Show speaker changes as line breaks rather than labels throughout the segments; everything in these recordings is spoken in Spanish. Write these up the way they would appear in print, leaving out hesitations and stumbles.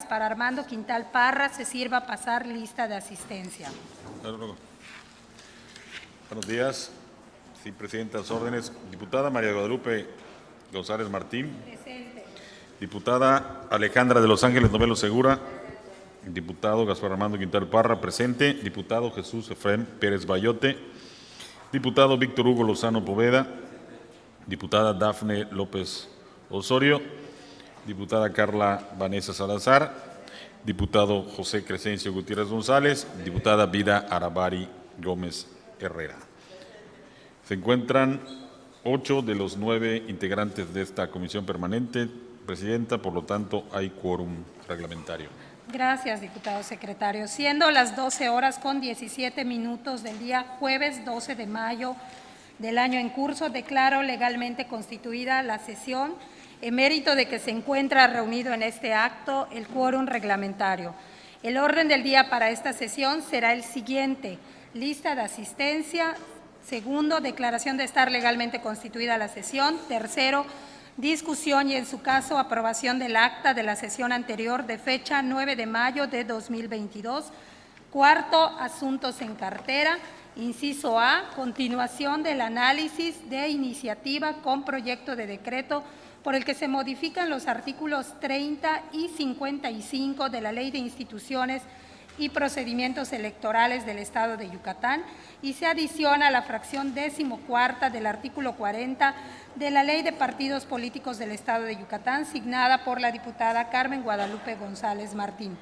Gaspar Armando Quintal Parra se sirva pasar lista de asistencia.
Buenos días. Sí, Presidenta, a las órdenes. Diputada María Guadalupe González Martín.
Presente.
Diputada Alejandra de Los Ángeles Novelo Segura. Diputado Gaspar Armando Quintal Parra, presente. Diputado Jesús Efraín Pérez Bayote. Diputado Víctor Hugo Lozano Poveda. Diputada Dafne López Osorio. Diputada Carla Vanessa Salazar. Diputado José Crescencio Gutiérrez González. Diputada Vida Arabari Gómez Herrera. Se encuentran 8 de los 9 integrantes de esta comisión permanente. Presidenta, por lo tanto, hay quórum reglamentario.
Gracias, diputado secretario. Siendo las 12:17 del día jueves 12 de mayo del año en curso, declaro legalmente constituida la sesión en mérito de que se encuentra reunido en este acto el quórum reglamentario. El orden del día para esta sesión será el siguiente: lista de asistencia. Segundo, declaración de estar legalmente constituida la sesión. Tercero, discusión y, en su caso, aprobación del acta de la sesión anterior de fecha 9 de mayo de 2022. Cuarto, asuntos en cartera. Inciso A, continuación del análisis de iniciativa con proyecto de decreto por el que se modifican los artículos 30 y 55 de la Ley de Instituciones y Procedimientos Electorales del Estado de Yucatán y se adiciona la fracción 14ª del artículo 40 de la Ley de Partidos Políticos del Estado de Yucatán, signada por la diputada Carmen Guadalupe González Martín.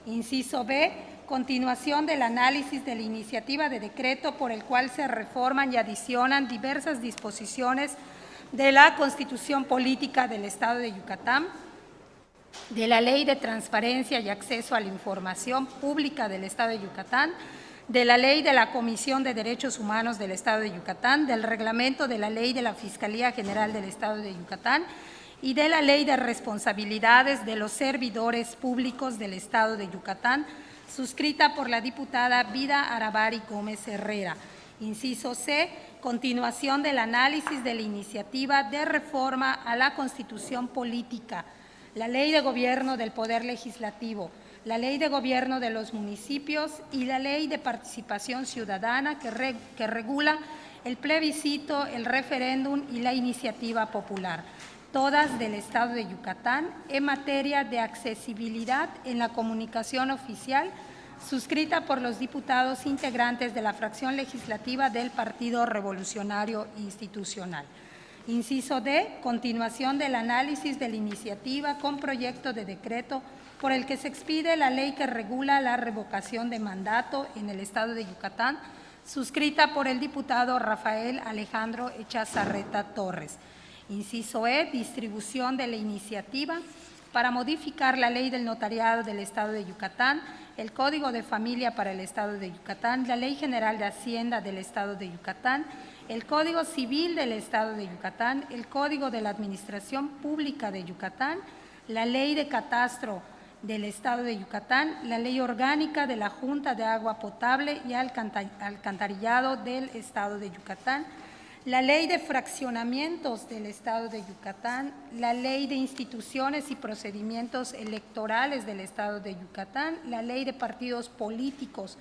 Inciso B, continuación del análisis de la iniciativa de decreto por el cual se reforman y adicionan diversas disposiciones de la Constitución Política del Estado de Yucatán, de la Ley de Transparencia y Acceso a la Información Pública del Estado de Yucatán, de la Ley de la Comisión de Derechos Humanos del Estado de Yucatán, del Reglamento de la Ley de la Fiscalía General del Estado de Yucatán y de la Ley de Responsabilidades de los Servidores Públicos del Estado de Yucatán, suscrita por la diputada Vida Arabari Gómez Herrera. Inciso C, continuación del análisis de la iniciativa de reforma a la Constitución Política, la Ley de Gobierno del Poder Legislativo, la Ley de Gobierno de los Municipios y la Ley de Participación Ciudadana que regula el plebiscito, el referéndum y la iniciativa popular, todas del Estado de Yucatán, en materia de accesibilidad en la comunicación oficial, suscrita por los diputados integrantes de la fracción legislativa del Partido Revolucionario Institucional. Inciso D, continuación del análisis de la iniciativa con proyecto de decreto por el que se expide la ley que regula la revocación de mandato en el Estado de Yucatán, suscrita por el diputado Rafael Alejandro Echazarreta Torres. Inciso E, distribución de la iniciativa para modificar la Ley del Notariado del Estado de Yucatán, el Código de Familia para el Estado de Yucatán, la Ley General de Hacienda del Estado de Yucatán, el Código Civil del Estado de Yucatán, el Código de la Administración Pública de Yucatán, la Ley de Catastro del Estado de Yucatán, la Ley Orgánica de la Junta de Agua Potable y Alcantarillado del Estado de Yucatán, la Ley de Fraccionamientos del Estado de Yucatán, la Ley de Instituciones y Procedimientos Electorales del Estado de Yucatán, la Ley de Partidos Políticos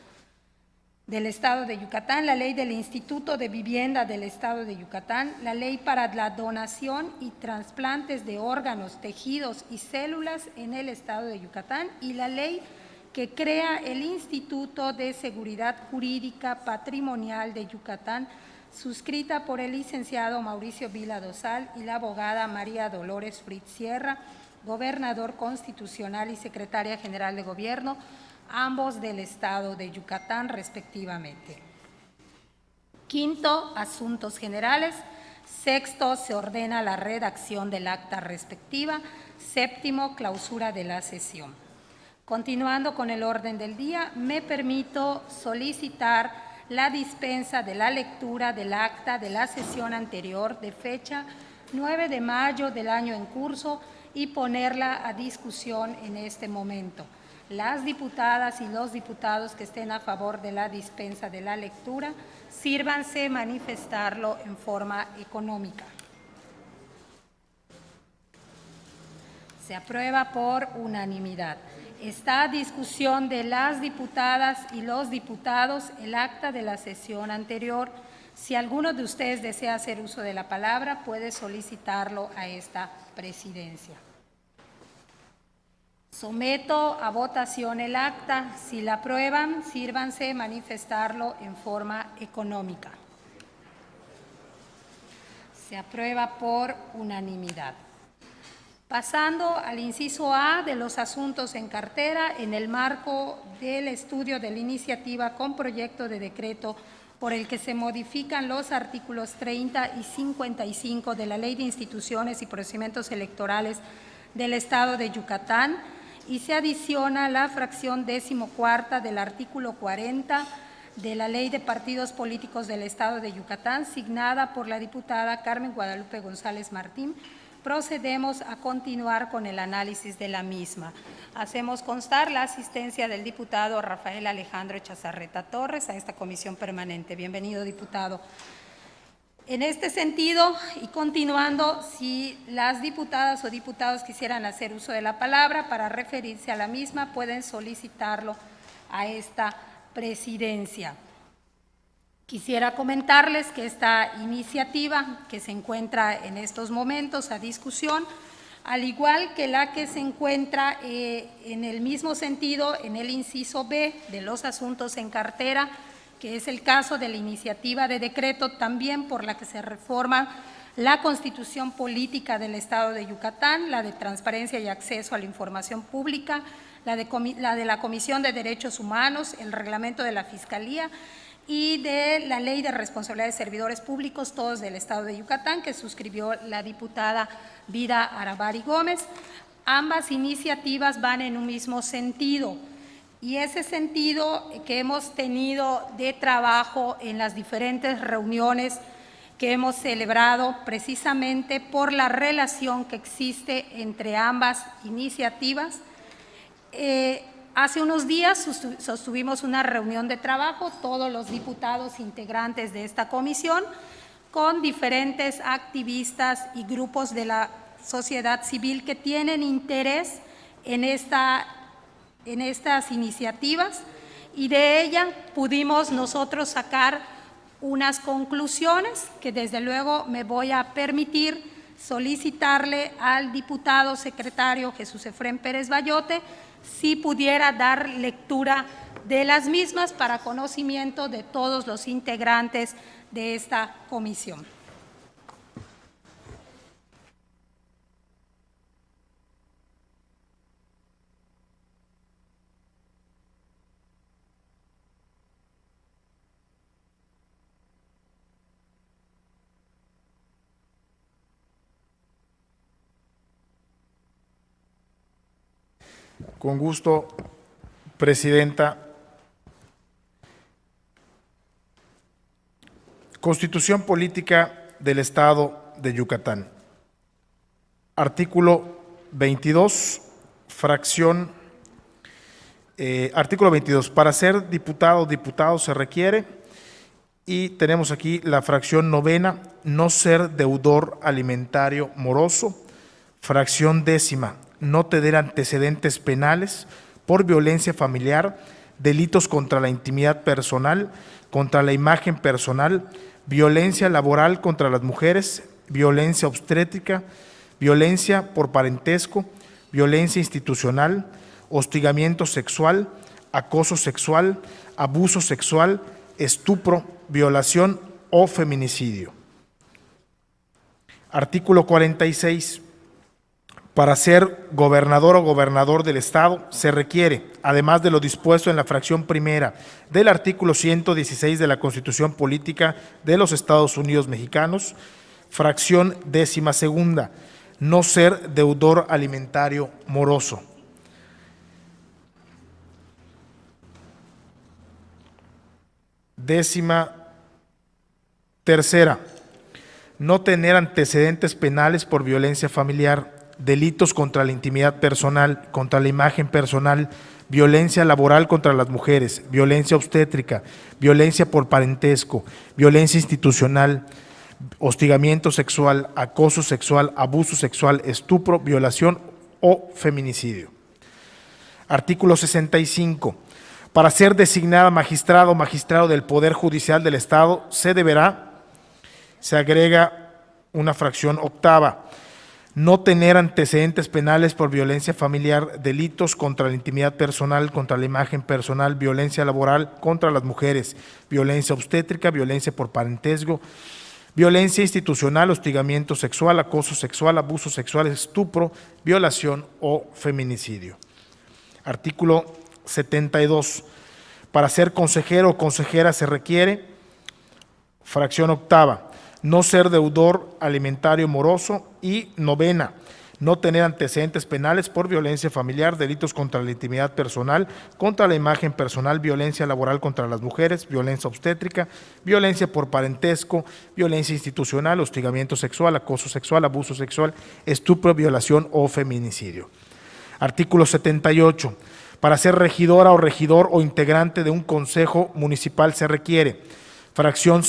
del Estado de Yucatán, la Ley del Instituto de Vivienda del Estado de Yucatán, la Ley para la Donación y Trasplantes de Órganos, Tejidos y Células en el Estado de Yucatán y la Ley que crea el Instituto de Seguridad Jurídica Patrimonial de Yucatán, suscrita por el licenciado Mauricio Vila Dosal y la abogada María Dolores Fritz Sierra, gobernador constitucional y secretaria general de Gobierno, ambos del Estado de Yucatán, respectivamente. Quinto, asuntos generales. Sexto, se ordena la redacción del acta respectiva. Séptimo, clausura de la sesión. Continuando con el orden del día, me permito solicitar la dispensa de la lectura del acta de la sesión anterior de fecha 9 de mayo del año en curso y ponerla a discusión en este momento. Las diputadas y los diputados que estén a favor de la dispensa de la lectura, sírvanse manifestarlo en forma económica. Se aprueba por unanimidad. Está a discusión de las diputadas y los diputados el acta de la sesión anterior. Si alguno de ustedes desea hacer uso de la palabra, puede solicitarlo a esta presidencia. Someto a votación el acta. Si la aprueban, sírvanse manifestarlo en forma económica. Se aprueba por unanimidad. Pasando al inciso A de los asuntos en cartera, en el marco del estudio de la iniciativa con proyecto de decreto por el que se modifican los artículos 30 y 55 de la Ley de Instituciones y Procedimientos Electorales del Estado de Yucatán, y se adiciona la fracción 14ª del artículo 40 de la Ley de Partidos Políticos del Estado de Yucatán, signada por la diputada Carmen Guadalupe González Martín, procedemos a continuar con el análisis de la misma. Hacemos constar la asistencia del diputado Rafael Alejandro Chazarreta Torres a esta comisión permanente. Bienvenido, diputado. En este sentido, y continuando, si las diputadas o diputados quisieran hacer uso de la palabra para referirse a la misma, pueden solicitarlo a esta presidencia. Quisiera comentarles que esta iniciativa que se encuentra en estos momentos a discusión, al igual que la que se encuentra en el mismo sentido en el inciso B de los asuntos en cartera, que es el caso de la iniciativa de decreto también por la que se reforma la Constitución Política del Estado de Yucatán, la de transparencia y acceso a la información pública, la de la Comisión de Derechos Humanos, el reglamento de la Fiscalía y de la Ley de Responsabilidad de Servidores Públicos, todos del Estado de Yucatán, que suscribió la diputada Vida Aravari Gómez. Ambas iniciativas van en un mismo sentido, y ese sentido que hemos tenido de trabajo en las diferentes reuniones que hemos celebrado precisamente por la relación que existe entre ambas iniciativas. Hace unos días sostuvimos una reunión de trabajo, todos los diputados integrantes de esta comisión, con diferentes activistas y grupos de la sociedad civil que tienen interés en estas iniciativas, y de ella pudimos nosotros sacar unas conclusiones que desde luego me voy a permitir solicitarle al diputado secretario Jesús Efrén Pérez Bayote si pudiera dar lectura de las mismas para conocimiento de todos los integrantes de esta comisión.
Con gusto, Presidenta. Constitución Política del Estado de Yucatán. Artículo 22, fracción, artículo 22. Para ser diputado o diputado se requiere, y tenemos aquí la fracción 9ª, no ser deudor alimentario moroso. Fracción 10ª, no tener antecedentes penales por violencia familiar, delitos contra la intimidad personal, contra la imagen personal, violencia laboral contra las mujeres, violencia obstétrica, violencia por parentesco, violencia institucional, hostigamiento sexual, acoso sexual, abuso sexual, estupro, violación o feminicidio. Artículo 46. Para ser gobernador o gobernador del Estado se requiere, además de lo dispuesto en la fracción primera del artículo 116 de la Constitución Política de los Estados Unidos Mexicanos, fracción 12ª, no ser deudor alimentario moroso. Décima tercera, no tener antecedentes penales por violencia familiar, delitos contra la intimidad personal, contra la imagen personal, violencia laboral contra las mujeres, violencia obstétrica, violencia por parentesco, violencia institucional, hostigamiento sexual, acoso sexual, abuso sexual, estupro, violación o feminicidio. Artículo 65. Para ser designada magistrado o magistrado del Poder Judicial del Estado, se agrega una fracción octava, no tener antecedentes penales por violencia familiar, delitos contra la intimidad personal, contra la imagen personal, violencia laboral contra las mujeres, violencia obstétrica, violencia por parentesco, violencia institucional, hostigamiento sexual, acoso sexual, abuso sexual, estupro, violación o feminicidio. Artículo 72. Para ser consejero o consejera se requiere, fracción octava, no ser deudor alimentario moroso, y novena, no tener antecedentes penales por violencia familiar, delitos contra la intimidad personal, contra la imagen personal, violencia laboral contra las mujeres, violencia obstétrica, violencia por parentesco, violencia institucional, hostigamiento sexual, acoso sexual, abuso sexual, estupro, violación o feminicidio. Artículo 78. Para ser regidora o regidor o integrante de un consejo municipal se requiere, fracción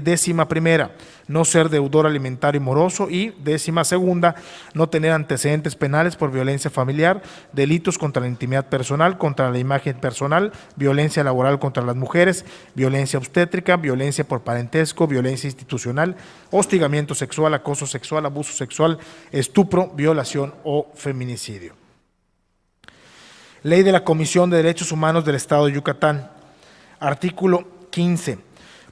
décima primera, no ser deudor alimentario moroso, y décima segunda, no tener antecedentes penales por violencia familiar, delitos contra la intimidad personal, contra la imagen personal, violencia laboral contra las mujeres, violencia obstétrica, violencia por parentesco, violencia institucional, hostigamiento sexual, acoso sexual, abuso sexual, estupro, violación o feminicidio. Ley de la Comisión de Derechos Humanos del Estado de Yucatán. Artículo 15.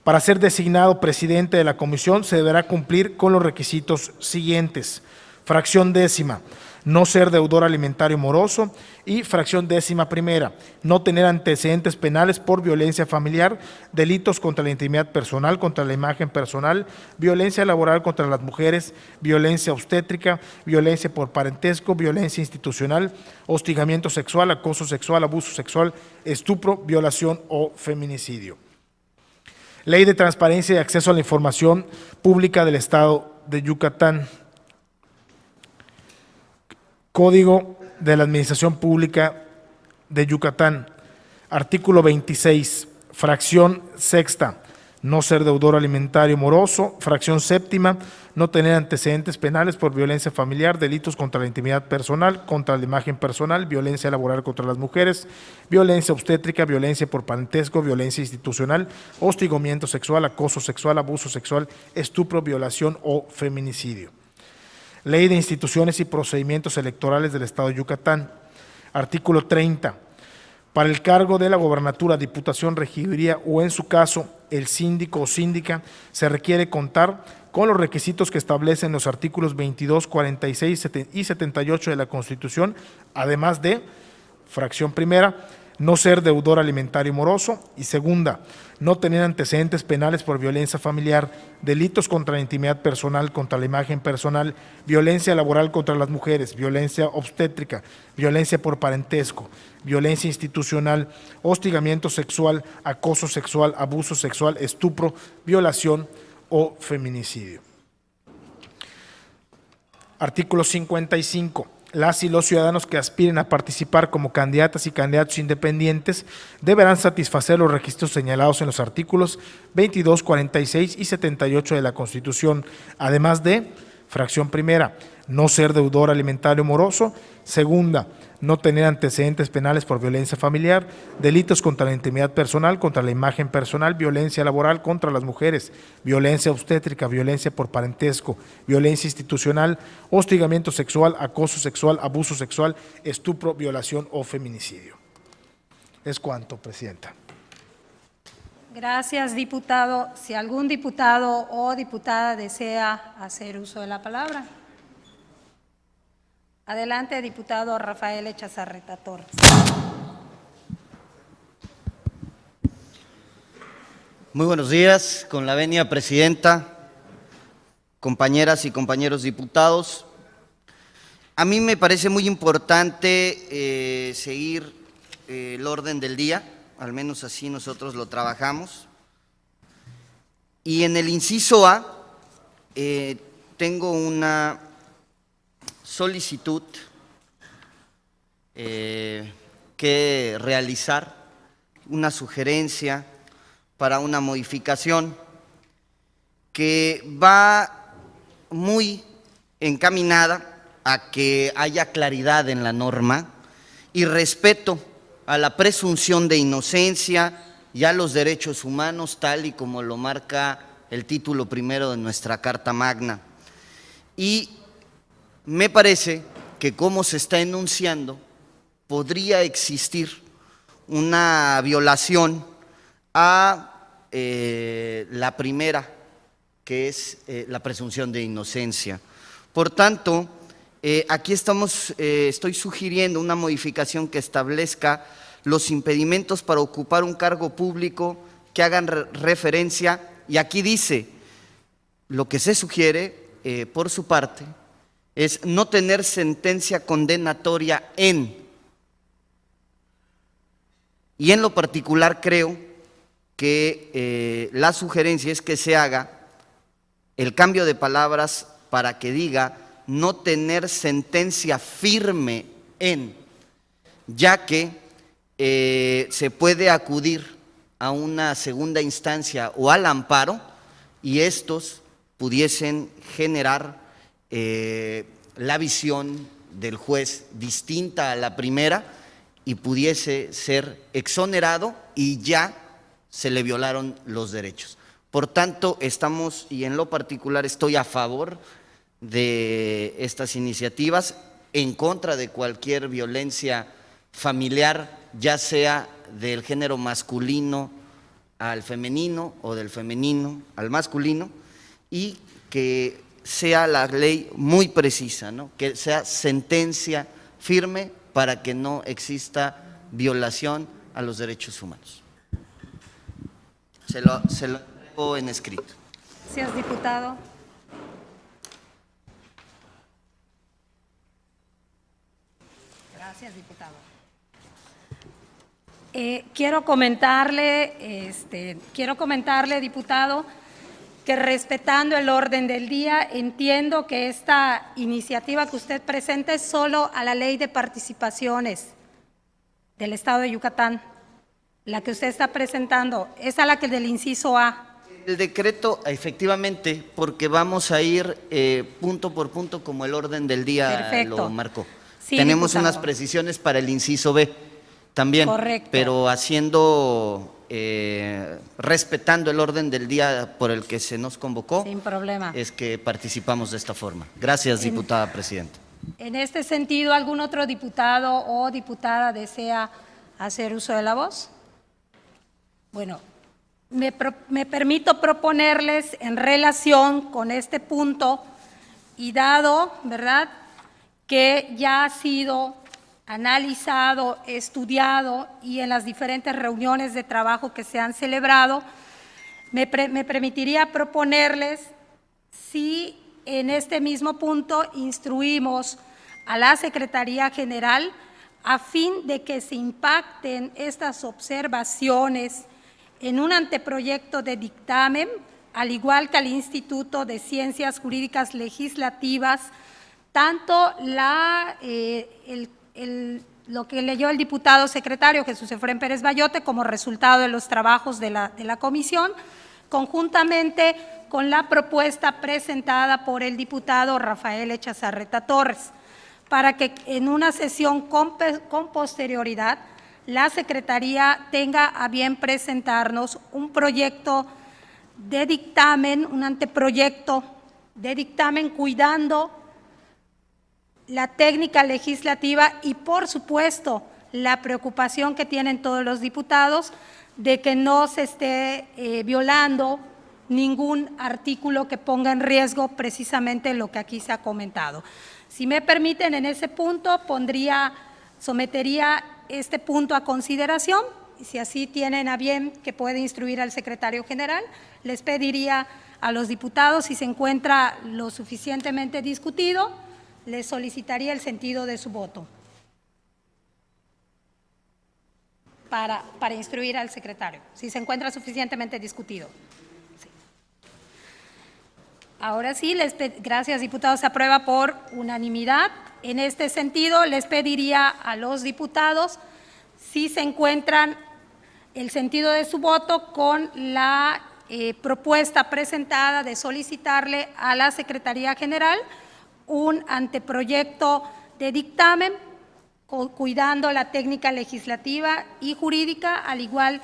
Para ser designado presidente de la comisión se deberá cumplir con los requisitos siguientes. Fracción décima, no ser deudor alimentario moroso, y fracción décima primera, no tener antecedentes penales por violencia familiar, delitos contra la intimidad personal, contra la imagen personal, violencia laboral contra las mujeres, violencia obstétrica, violencia por parentesco, violencia institucional, hostigamiento sexual, acoso sexual, abuso sexual, estupro, violación o feminicidio. Ley de Transparencia y Acceso a la Información Pública del Estado de Yucatán. Código de la Administración Pública de Yucatán. Artículo 26, fracción sexta, no ser deudor alimentario moroso. Fracción séptima, no tener antecedentes penales por violencia familiar, delitos contra la intimidad personal, contra la imagen personal, violencia laboral contra las mujeres, violencia obstétrica, violencia por parentesco, violencia institucional, hostigamiento sexual, acoso sexual, abuso sexual, estupro, violación o feminicidio. Ley de Instituciones y Procedimientos Electorales del Estado de Yucatán. Artículo 30. Para el cargo de la gobernatura, diputación, regiduría o, en su caso, el síndico o síndica, se requiere contar con los requisitos que establecen los artículos 22, 46 y 78 de la Constitución, además de, fracción primera, no ser deudor alimentario moroso, y segunda, no tener antecedentes penales por violencia familiar, delitos contra la intimidad personal, contra la imagen personal, violencia laboral contra las mujeres, violencia obstétrica, violencia por parentesco, violencia institucional, hostigamiento sexual, acoso sexual, abuso sexual, estupro, violación o feminicidio. Artículo 55. Las y los ciudadanos que aspiren a participar como candidatas y candidatos independientes deberán satisfacer los requisitos señalados en los artículos 22, 46 y 78 de la Constitución, además de, fracción primera, no ser deudor alimentario moroso; segunda, no tener antecedentes penales por violencia familiar, delitos contra la intimidad personal, contra la imagen personal, violencia laboral contra las mujeres, violencia obstétrica, violencia por parentesco, violencia institucional, hostigamiento sexual, acoso sexual, abuso sexual, estupro, violación o feminicidio. Es cuanto, Presidenta.
Gracias, diputado. Si algún diputado o diputada desea hacer uso de la palabra. Adelante, diputado Rafael Echazarreta Torres.
Muy buenos días, con la venia presidenta, compañeras y compañeros diputados. A mí me parece muy importante seguir el orden del día, al menos así nosotros lo trabajamos. Y en el inciso A tengo una solicitud que realizar, una sugerencia para una modificación que va muy encaminada a que haya claridad en la norma y respeto a la presunción de inocencia y a los derechos humanos, tal y como lo marca el título primero de nuestra Carta Magna. Y me parece que, como se está enunciando, podría existir una violación a la primera, que es la presunción de inocencia. Por tanto, aquí estoy sugiriendo una modificación que establezca los impedimentos para ocupar un cargo público que hagan referencia, y aquí dice, lo que se sugiere por su parte es no tener sentencia condenatoria y en lo particular creo que la sugerencia es que se haga el cambio de palabras para que diga no tener sentencia firme ya que se puede acudir a una segunda instancia o al amparo y estos pudiesen generar la visión del juez distinta a la primera y pudiese ser exonerado y ya se le violaron los derechos. Por tanto, y en lo particular estoy a favor de estas iniciativas, en contra de cualquier violencia familiar, ya sea del género masculino al femenino o del femenino al masculino, y que sea la ley muy precisa, ¿no? Que sea sentencia firme para que no exista violación a los derechos humanos. Se lo dejo en escrito.
Gracias, diputado. Gracias, diputado. Quiero comentarle, diputado, que respetando el orden del día, entiendo que esta iniciativa que usted presenta es solo a la Ley de Participaciones del Estado de Yucatán. La que usted está presentando es a la que del inciso A.
El decreto, efectivamente, porque vamos a ir punto por punto como el orden del día
Perfecto.
Lo marcó.
Sí,
tenemos
diputado.
unas precisiones para el inciso B también.
Correcto.
Pero respetando el orden del día por el que se nos convocó,
Sin problema.
es que participamos de esta forma. Gracias, diputada presidenta.
En este sentido, ¿algún otro diputado o diputada desea hacer uso de la voz? Bueno, me permito proponerles en relación con este punto y dado, ¿verdad?, que ya ha sido analizado, estudiado y en las diferentes reuniones de trabajo que se han celebrado, me permitiría proponerles si en este mismo punto instruimos a la Secretaría General a fin de que se impacten estas observaciones en un anteproyecto de dictamen, al igual que al Instituto de Ciencias Jurídicas Legislativas, tanto lo que leyó el diputado secretario Jesús Efrén Pérez Bayote como resultado de los trabajos de la comisión, conjuntamente con la propuesta presentada por el diputado Rafael Echazarreta Torres, para que en una sesión con posterioridad la Secretaría tenga a bien presentarnos un proyecto de dictamen, un anteproyecto de dictamen cuidando la técnica legislativa y, por supuesto, la preocupación que tienen todos los diputados de que no se esté violando ningún artículo que ponga en riesgo precisamente lo que aquí se ha comentado. Si me permiten, en ese punto sometería este punto a consideración y si así tienen a bien que puede instruir al secretario general, les pediría a los diputados, si se encuentra lo suficientemente discutido, les solicitaría el sentido de su voto para instruir al secretario, si se encuentra suficientemente discutido. Sí. Ahora sí, gracias, diputados, se aprueba por unanimidad. En este sentido, les pediría a los diputados si se encuentran el sentido de su voto con la propuesta presentada de solicitarle a la Secretaría General un anteproyecto de dictamen cuidando la técnica legislativa y jurídica, al igual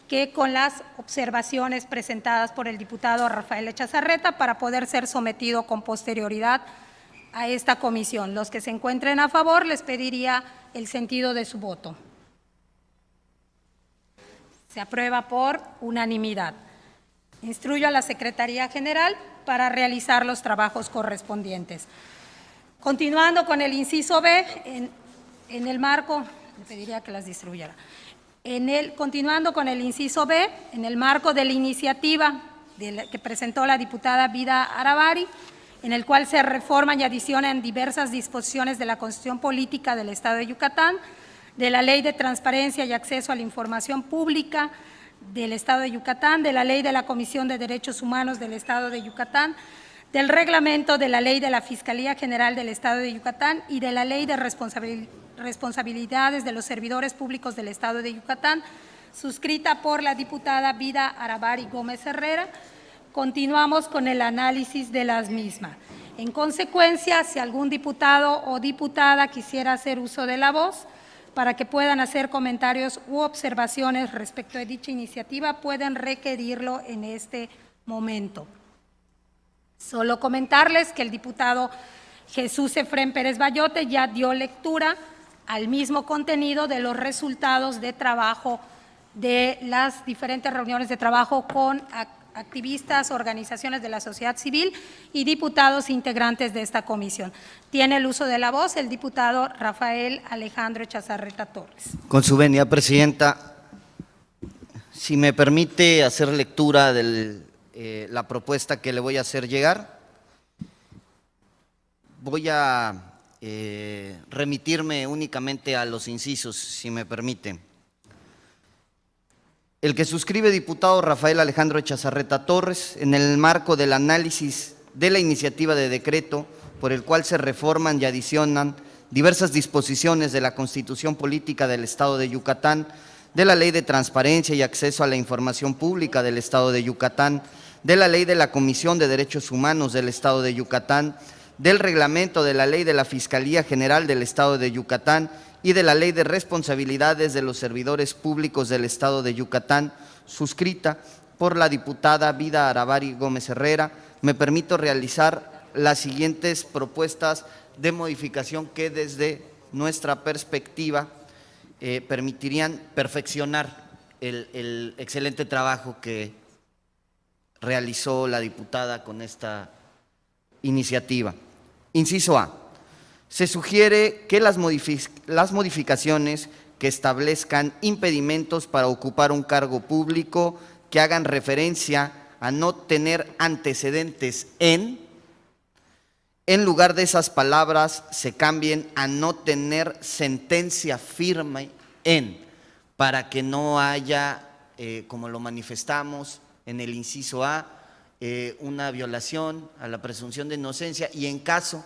que con las observaciones presentadas por el diputado Rafael Echazarreta para poder ser sometido con posterioridad a esta comisión. Los que se encuentren a favor, les pediría el sentido de su voto. Se aprueba por unanimidad. Instruyo a la Secretaría General para realizar los trabajos correspondientes. Continuando con el inciso B, en el marco, le pediría que las distribuyera. Continuando con el inciso B, en el marco de la iniciativa que presentó la diputada Vida Aravari, en el cual se reforman y adicionan diversas disposiciones de la Constitución Política del Estado de Yucatán, de la Ley de Transparencia y Acceso a la Información Pública del Estado de Yucatán, de la Ley de la Comisión de Derechos Humanos del Estado de Yucatán, del reglamento de la Ley de la Fiscalía General del Estado de Yucatán y de la Ley de Responsabilidades de los Servidores Públicos del Estado de Yucatán, suscrita por la diputada Vida Aravari Gómez Herrera. Continuamos con el análisis de las mismas. En consecuencia, si algún diputado o diputada quisiera hacer uso de la voz para que puedan hacer comentarios u observaciones respecto de dicha iniciativa, pueden requerirlo en este momento. Solo comentarles que el diputado Jesús Efrén Pérez Bayote ya dio lectura al mismo contenido de los resultados de trabajo de las diferentes reuniones de trabajo con activistas, organizaciones de la sociedad civil y diputados integrantes de esta comisión. Tiene el uso de la voz el diputado Rafael Alejandro Echazarreta Torres.
Con su venia, Presidenta, si me permite hacer lectura de la propuesta que le voy a hacer llegar, voy a remitirme únicamente a los incisos, si me permite. El que suscribe diputado Rafael Alejandro Echazarreta Torres, en el marco del análisis de la iniciativa de decreto por el cual se reforman y adicionan diversas disposiciones de la Constitución Política del Estado de Yucatán, de la Ley de Transparencia y Acceso a la Información Pública del Estado de Yucatán, de la Ley de la Comisión de Derechos Humanos del Estado de Yucatán, del reglamento de la Ley de la Fiscalía General del Estado de Yucatán y de la Ley de Responsabilidades de los Servidores Públicos del Estado de Yucatán, suscrita por la diputada Vida Aravari Gómez Herrera, me permito realizar las siguientes propuestas de modificación que desde nuestra perspectiva permitirían perfeccionar el excelente trabajo que realizó la diputada con esta iniciativa. Inciso A. Se sugiere que las modificaciones que establezcan impedimentos para ocupar un cargo público que hagan referencia a no tener antecedentes en lugar de esas palabras se cambien a no tener sentencia firme en, para que no haya, como lo manifestamos en el inciso A, una violación a la presunción de inocencia y en caso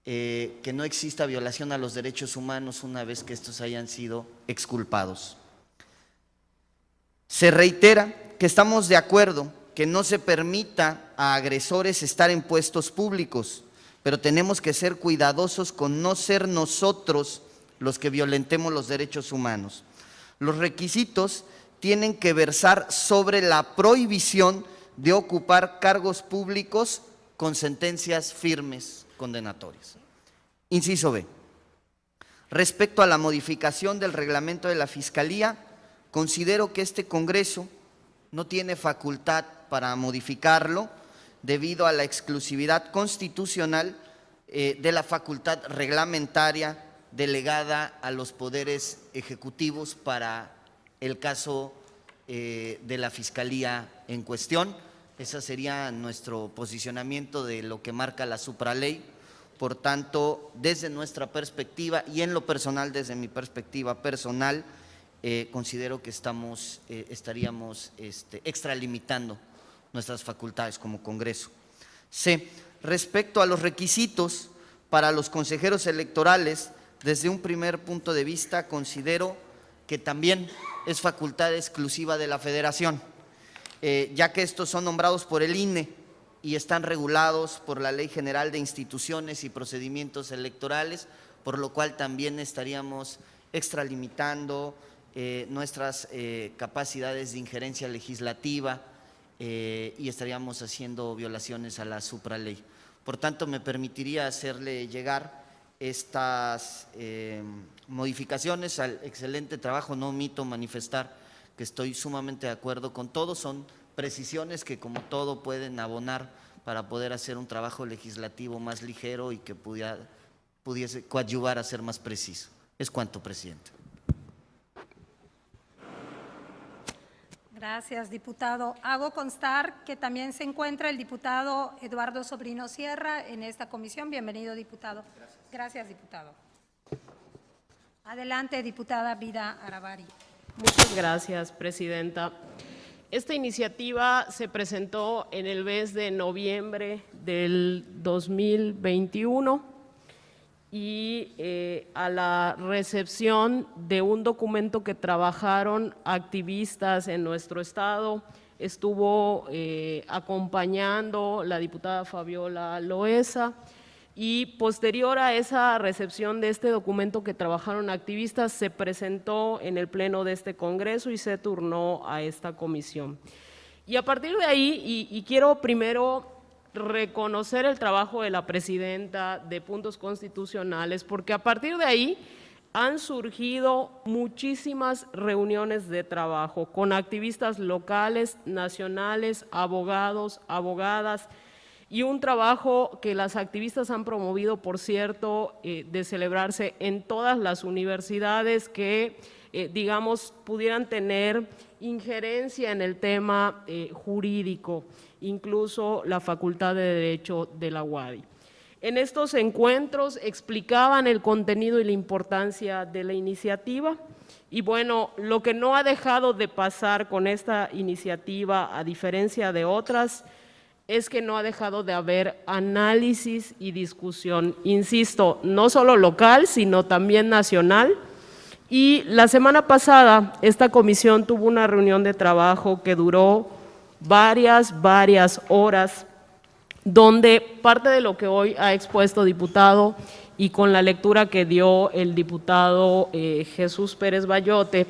que no exista violación a los derechos humanos una vez que estos hayan sido exculpados. Se reitera que estamos de acuerdo que no se permita a agresores estar en puestos públicos, pero tenemos que ser cuidadosos con no ser nosotros los que violentemos los derechos humanos. Los requisitos tienen que versar sobre la prohibición de ocupar cargos públicos con sentencias firmes condenatorias. Inciso B. Respecto a la modificación del reglamento de la Fiscalía, considero que este Congreso no tiene facultad para modificarlo debido a la exclusividad constitucional de la facultad reglamentaria delegada a los poderes ejecutivos para el caso de la Fiscalía en cuestión. Ese sería nuestro posicionamiento de lo que marca la supraley. Por tanto, desde nuestra perspectiva y en lo personal, desde mi perspectiva personal, considero que estaríamos extralimitando nuestras facultades como Congreso. C. Respecto a los requisitos para los consejeros electorales, desde un primer punto de vista, considero que también es facultad exclusiva de la Federación, ya que estos son nombrados por el INE y están regulados por la Ley General de Instituciones y Procedimientos Electorales, por lo cual también estaríamos extralimitando nuestras capacidades de injerencia legislativa y estaríamos haciendo violaciones a la supraley. Por tanto, me permitiría hacerle llegar estas modificaciones al excelente trabajo. No omito manifestar que estoy sumamente de acuerdo con todo. Son precisiones que, como todo, pueden abonar para poder hacer un trabajo legislativo más ligero y que pudiese coadyuvar a ser más preciso. Es cuanto, presidente.
Gracias, diputado. Hago constar que también se encuentra el diputado Eduardo Sobrino Sierra en esta comisión. Bienvenido, diputado. Gracias, diputado. Adelante, diputada Vida Aravari.
Muchas gracias, presidenta. Esta iniciativa se presentó en el mes de noviembre del 2021 y a la recepción de un documento que trabajaron activistas en nuestro estado, estuvo acompañando la diputada Fabiola Loesa, y posterior a esa recepción de este documento que trabajaron activistas, se presentó en el pleno de este Congreso y se turnó a esta comisión. Y a partir de ahí, y quiero primero reconocer el trabajo de la presidenta de Puntos Constitucionales, porque a partir de ahí han surgido muchísimas reuniones de trabajo con activistas locales, nacionales, abogados, abogadas, y un trabajo que las activistas han promovido, por cierto, de celebrarse en todas las universidades que, digamos, pudieran tener injerencia en el tema jurídico, incluso la Facultad de Derecho de la UADY. En estos encuentros explicaban el contenido y la importancia de la iniciativa, y bueno, lo que no ha dejado de pasar con esta iniciativa, a diferencia de otras, es que no ha dejado de haber análisis y discusión, insisto, no solo local, sino también nacional. Y la semana pasada esta comisión tuvo una reunión de trabajo que duró varias horas, donde parte de lo que hoy ha expuesto diputado y con la lectura que dio el diputado Jesús Pérez Bayote,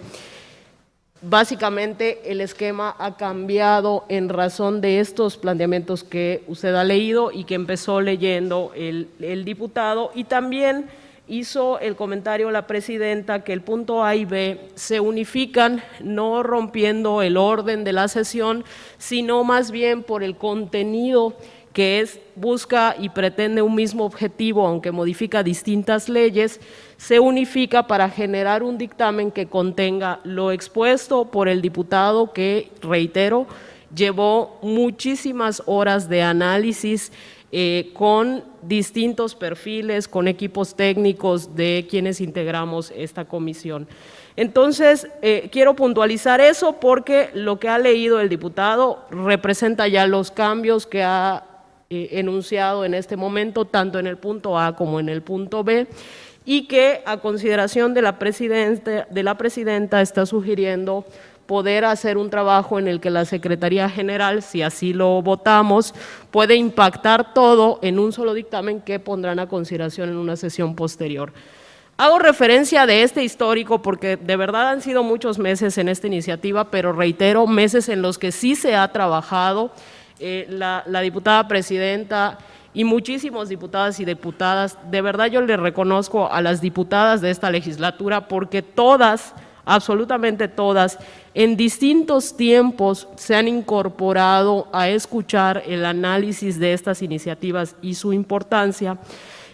básicamente el esquema ha cambiado en razón de estos planteamientos que usted ha leído y que empezó leyendo el diputado, y también hizo el comentario la presidenta que el punto A y B se unifican, no rompiendo el orden de la sesión, sino más bien por el contenido que busca y pretende un mismo objetivo, aunque modifica distintas leyes, se unifica para generar un dictamen que contenga lo expuesto por el diputado que, reitero, llevó muchísimas horas de análisis con distintos perfiles, con equipos técnicos de quienes integramos esta comisión. Entonces, quiero puntualizar eso porque lo que ha leído el diputado representa ya los cambios que ha enunciado en este momento, tanto en el punto A como en el punto B, y que a consideración de la presidenta está sugiriendo poder hacer un trabajo en el que la Secretaría General, si así lo votamos, puede impactar todo en un solo dictamen que pondrán a consideración en una sesión posterior. Hago referencia de este histórico porque de verdad han sido muchos meses en esta iniciativa, pero reitero, meses en los que sí se ha trabajado. La diputada presidenta y muchísimos diputadas y diputadas, de verdad yo le reconozco a las diputadas de esta legislatura porque todas, absolutamente todas, en distintos tiempos se han incorporado a escuchar el análisis de estas iniciativas y su importancia.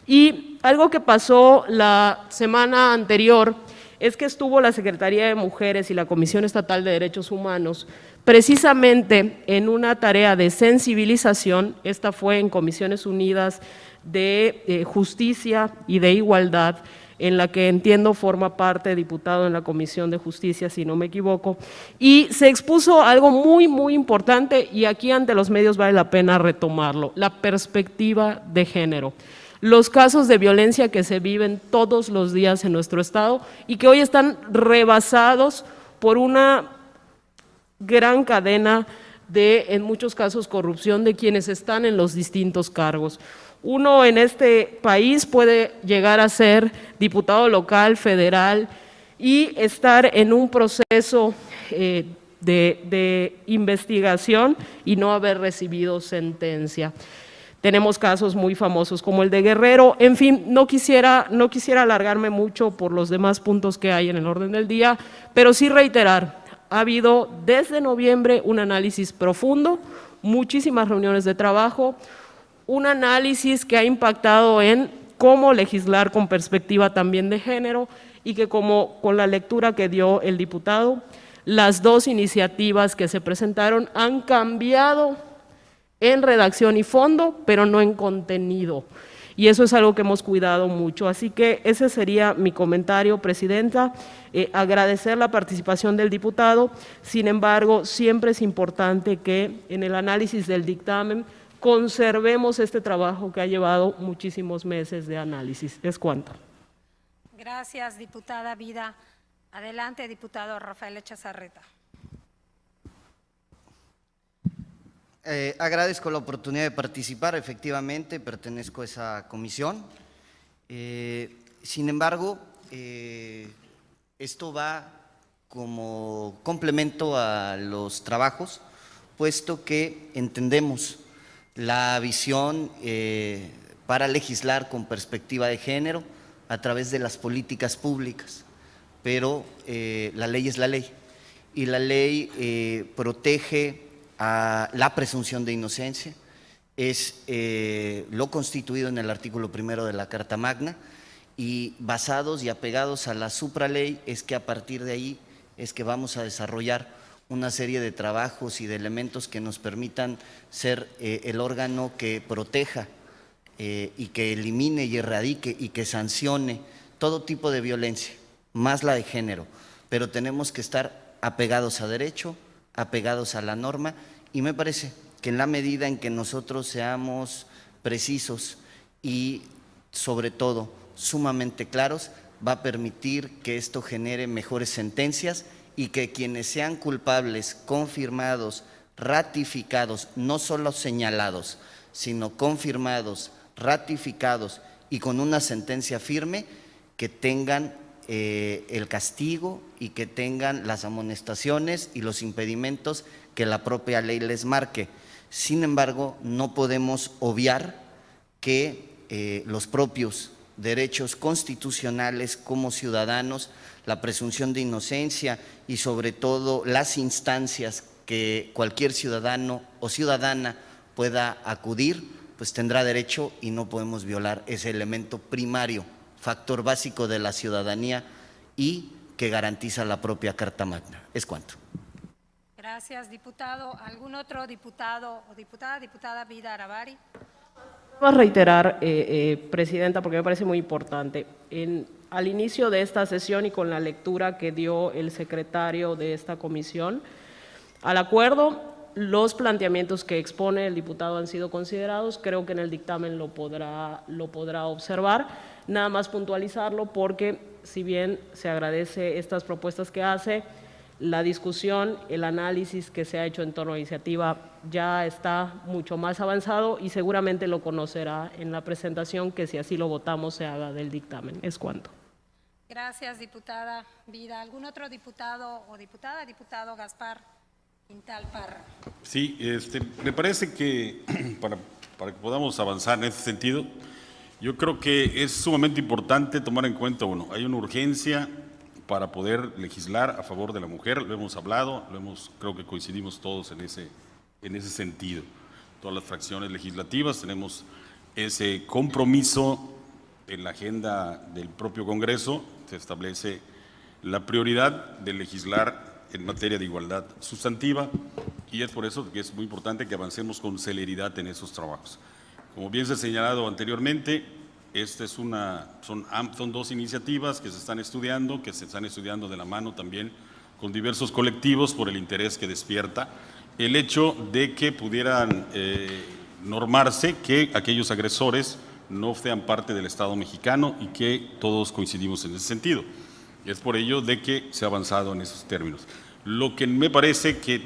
Y algo que pasó la semana anterior es que estuvo la Secretaría de Mujeres y la Comisión Estatal de Derechos Humanos precisamente en una tarea de sensibilización. Esta fue en Comisiones Unidas de Justicia y de Igualdad, en la que entiendo forma parte diputado en la Comisión de Justicia, si no me equivoco, y se expuso algo muy importante, y aquí ante los medios vale la pena retomarlo: la perspectiva de género. Los casos de violencia que se viven todos los días en nuestro estado y que hoy están rebasados por una gran cadena de, en muchos casos, corrupción de quienes están en los distintos cargos. Uno en este país puede llegar a ser diputado local, federal y estar en un proceso de investigación y no haber recibido sentencia. Tenemos casos muy famosos como el de Guerrero. En fin, no quisiera alargarme mucho por los demás puntos que hay en el orden del día, pero sí reiterar, ha habido desde noviembre un análisis profundo, muchísimas reuniones de trabajo, un análisis que ha impactado en cómo legislar con perspectiva también de género y que como con la lectura que dio el diputado, las dos iniciativas que se presentaron han cambiado en redacción y fondo, pero no en contenido. Y eso es algo que hemos cuidado mucho. Así que ese sería mi comentario, Presidenta. Agradecer la participación del diputado. Sin embargo, siempre es importante que en el análisis del dictamen conservemos este trabajo que ha llevado muchísimos meses de análisis. Es cuanto.
Gracias, diputada Vida. Adelante, diputado Rafael Echazarreta.
Agradezco la oportunidad de participar, efectivamente, pertenezco a esa comisión. Sin embargo, esto va como complemento a los trabajos, puesto que entendemos la visión para legislar con perspectiva de género a través de las políticas públicas, pero la ley es la ley y la ley protege a la presunción de inocencia, es lo constituido en el artículo 1 de la Carta Magna, y basados y apegados a la supraley es que a partir de ahí es que vamos a desarrollar una serie de trabajos y de elementos que nos permitan ser el órgano que proteja y que elimine y erradique y que sancione todo tipo de violencia, más la de género, pero tenemos que estar apegados a derecho, apegados a la norma, y me parece que en la medida en que nosotros seamos precisos y sobre todo sumamente claros, va a permitir que esto genere mejores sentencias y que quienes sean culpables, confirmados, ratificados, no solo señalados, sino confirmados, ratificados y con una sentencia firme, que tengan el castigo y que tengan las amonestaciones y los impedimentos que la propia ley les marque. Sin embargo, no podemos obviar que los propios derechos constitucionales como ciudadanos, la presunción de inocencia y sobre todo las instancias que cualquier ciudadano o ciudadana pueda acudir, pues tendrá derecho y no podemos violar ese elemento primario, factor básico de la ciudadanía y que garantiza la propia Carta Magna. Es cuanto.
Gracias, diputado. ¿Algún otro diputado o diputada? Diputada Vida Aravari.
Voy a reiterar, Presidenta, porque me parece muy importante. Al inicio de esta sesión y con la lectura que dio el secretario de esta comisión, al acuerdo, los planteamientos que expone el diputado han sido considerados. Creo que en el dictamen lo podrá observar. Nada más puntualizarlo porque si bien se agradece estas propuestas que hace, la discusión, el análisis que se ha hecho en torno a la iniciativa ya está mucho más avanzado y seguramente lo conocerá en la presentación que, si así lo votamos, se haga del dictamen. Es cuanto.
Gracias, diputada Vida. ¿Algún otro diputado o diputada? Diputado Gaspar Quintal Parra.
Sí, me parece que para que podamos avanzar en ese sentido, yo creo que es sumamente importante tomar en cuenta, bueno, hay una urgencia para poder legislar a favor de la mujer, lo hemos hablado, creo que coincidimos todos en ese sentido. Todas las fracciones legislativas tenemos ese compromiso en la agenda del propio Congreso, se establece la prioridad de legislar en materia de igualdad sustantiva y es por eso que es muy importante que avancemos con celeridad en esos trabajos. Como bien se ha señalado anteriormente, son dos iniciativas que se están estudiando de la mano también con diversos colectivos por el interés que despierta el hecho de que pudieran normarse que aquellos agresores no sean parte del Estado mexicano y que todos coincidimos en ese sentido. Es por ello de que se ha avanzado en esos términos. Lo que me parece que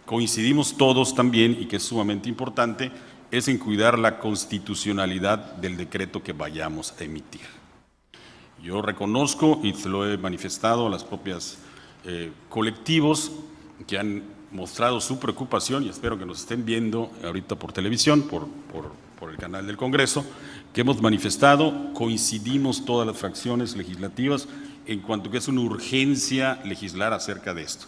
coincidimos todos también y que es sumamente importante
es en cuidar la constitucionalidad del decreto que vayamos a emitir. Yo reconozco, y se lo he manifestado a las propias colectivos que han mostrado su preocupación, y espero que nos estén viendo ahorita por televisión, por el canal del Congreso, que hemos manifestado, coincidimos todas las fracciones legislativas en cuanto que es una urgencia legislar acerca de esto.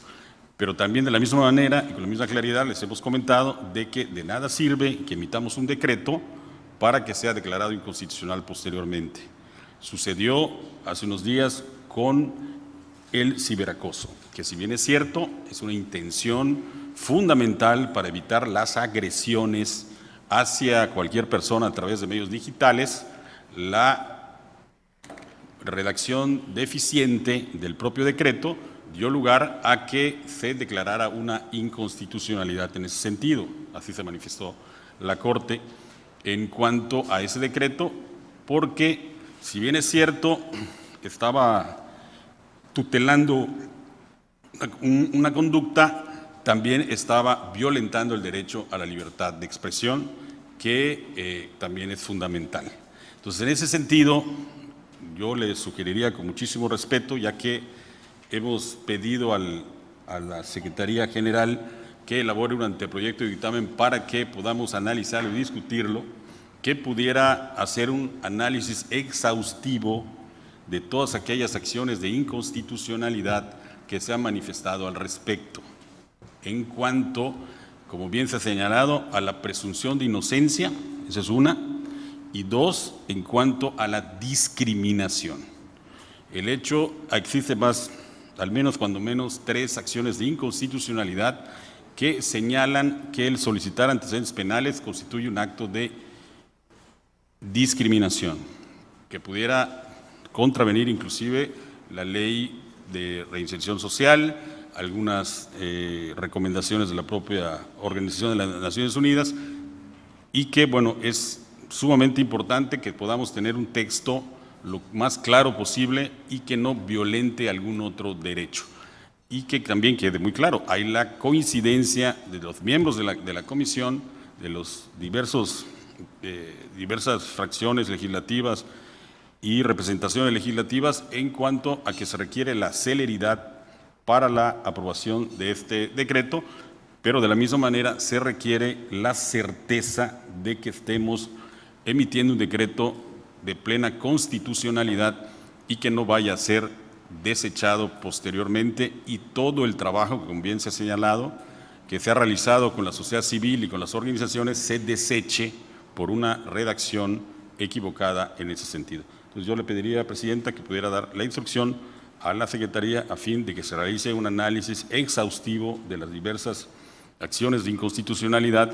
Pero también de la misma manera y con la misma claridad les hemos comentado de que de nada sirve que emitamos un decreto para que sea declarado inconstitucional posteriormente. Sucedió hace unos días con el ciberacoso, que si bien es cierto, es una intención fundamental para evitar las agresiones hacia cualquier persona a través de medios digitales, la redacción deficiente del propio decreto dio lugar a que se declarara una inconstitucionalidad en ese sentido. Así se manifestó la Corte en cuanto a ese decreto, porque si bien es cierto, estaba tutelando una conducta, también estaba violentando el derecho a la libertad de expresión, que también es fundamental. Entonces, en ese sentido, yo le sugeriría con muchísimo respeto, ya que hemos pedido a la Secretaría General que elabore un anteproyecto de dictamen para que podamos analizarlo y discutirlo, que pudiera hacer un análisis exhaustivo de todas aquellas acciones de inconstitucionalidad que se han manifestado al respecto, en cuanto, como bien se ha señalado, a la presunción de inocencia, esa es una, y dos, en cuanto a la discriminación. El hecho, existe más, al menos cuando menos, 3 acciones de inconstitucionalidad que señalan que el solicitar antecedentes penales constituye un acto de discriminación, que pudiera contravenir inclusive la ley de reinserción social, algunas recomendaciones de la propia Organización de las Naciones Unidas, y que, bueno, es sumamente importante que podamos tener un texto lo más claro posible y que no violente algún otro derecho. Y que también quede muy claro, hay la coincidencia de los miembros de la comisión, de los diversas fracciones legislativas y representaciones legislativas en cuanto a que se requiere la celeridad para la aprobación de este decreto, pero de la misma manera se requiere la certeza de que estemos emitiendo un decreto de plena constitucionalidad y que no vaya a ser desechado posteriormente, y todo el trabajo que, como bien se ha señalado, que se ha realizado con la sociedad civil y con las organizaciones, se deseche por una redacción equivocada en ese sentido. Entonces yo le pediría, Presidenta, que pudiera dar la instrucción a la Secretaría a fin de que se realice un análisis exhaustivo de las diversas acciones de inconstitucionalidad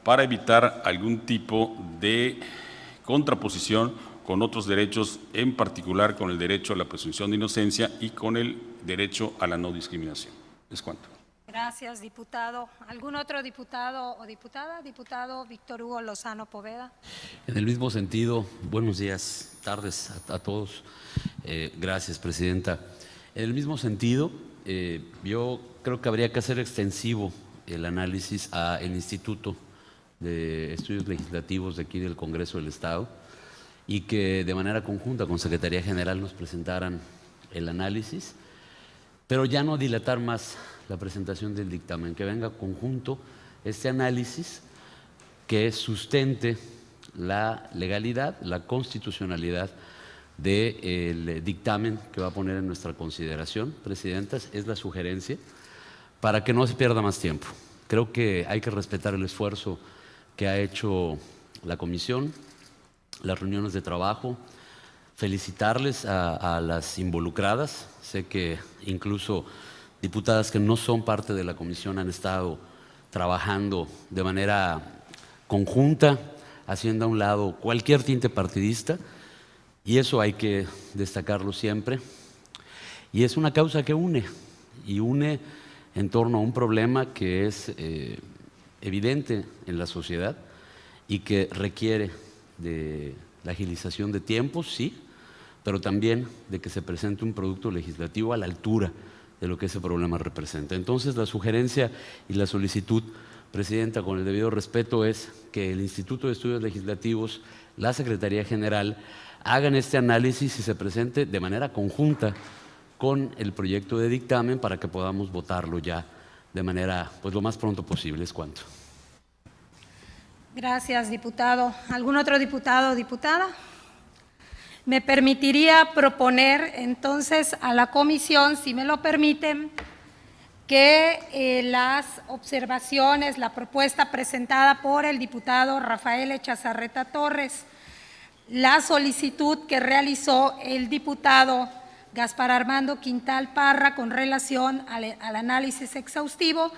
para evitar algún tipo de contraposición con otros derechos, en particular con el derecho a la presunción de inocencia y con el derecho a la no discriminación. Es cuanto.
Gracias, diputado. ¿Algún otro diputado o diputada? Diputado Víctor Hugo Lozano Poveda.
En el mismo sentido, buenos días, tardes a todos. Gracias, Presidenta. En el mismo sentido, yo creo que habría que hacer extensivo el análisis al Instituto de Estudios Legislativos de aquí del Congreso del Estado, y que de manera conjunta con Secretaría General nos presentaran el análisis, pero ya no dilatar más la presentación del dictamen, que venga conjunto este análisis que sustente la legalidad, la constitucionalidad del dictamen que va a poner en nuestra consideración, Presidenta. Es la sugerencia para que no se pierda más tiempo. Creo que hay que respetar el esfuerzo que ha hecho la comisión, las reuniones de trabajo, felicitarles a las involucradas. Sé que incluso diputadas que no son parte de la comisión han estado trabajando de manera conjunta, haciendo a un lado cualquier tinte partidista, y eso hay que destacarlo siempre. Y es una causa que une, y une en torno a un problema que es evidente en la sociedad y que requiere de la agilización de tiempos, sí, pero también de que se presente un producto legislativo a la altura de lo que ese problema representa. Entonces, la sugerencia y la solicitud Presidenta, con el debido respeto, es que el Instituto de Estudios Legislativos, la Secretaría General, hagan este análisis y se presente de manera conjunta con el proyecto de dictamen para que podamos votarlo ya de manera, pues, lo más pronto posible. Es cuanto.
Gracias, diputado. ¿Algún otro diputado o diputada? Me permitiría proponer entonces a la comisión, si me lo permiten, que las observaciones, la propuesta presentada por el diputado Rafael Echazarreta Torres, la solicitud que realizó el diputado Gaspar Armando Quintal Parra con relación al análisis exhaustivo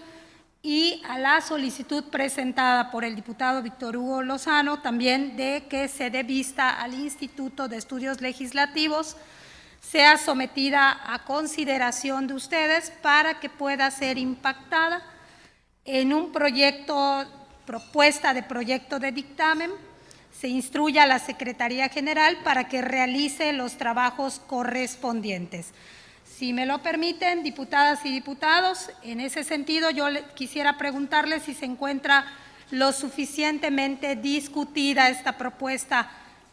y a la solicitud presentada por el diputado Víctor Hugo Lozano también de que se dé vista al Instituto de Estudios Legislativos, sea sometida a consideración de ustedes para que pueda ser impactada en un propuesta de proyecto de dictamen. Se instruya a la Secretaría General para que realice los trabajos correspondientes. Si me lo permiten, diputadas y diputados, en ese sentido yo quisiera preguntarles si se encuentra lo suficientemente discutida esta propuesta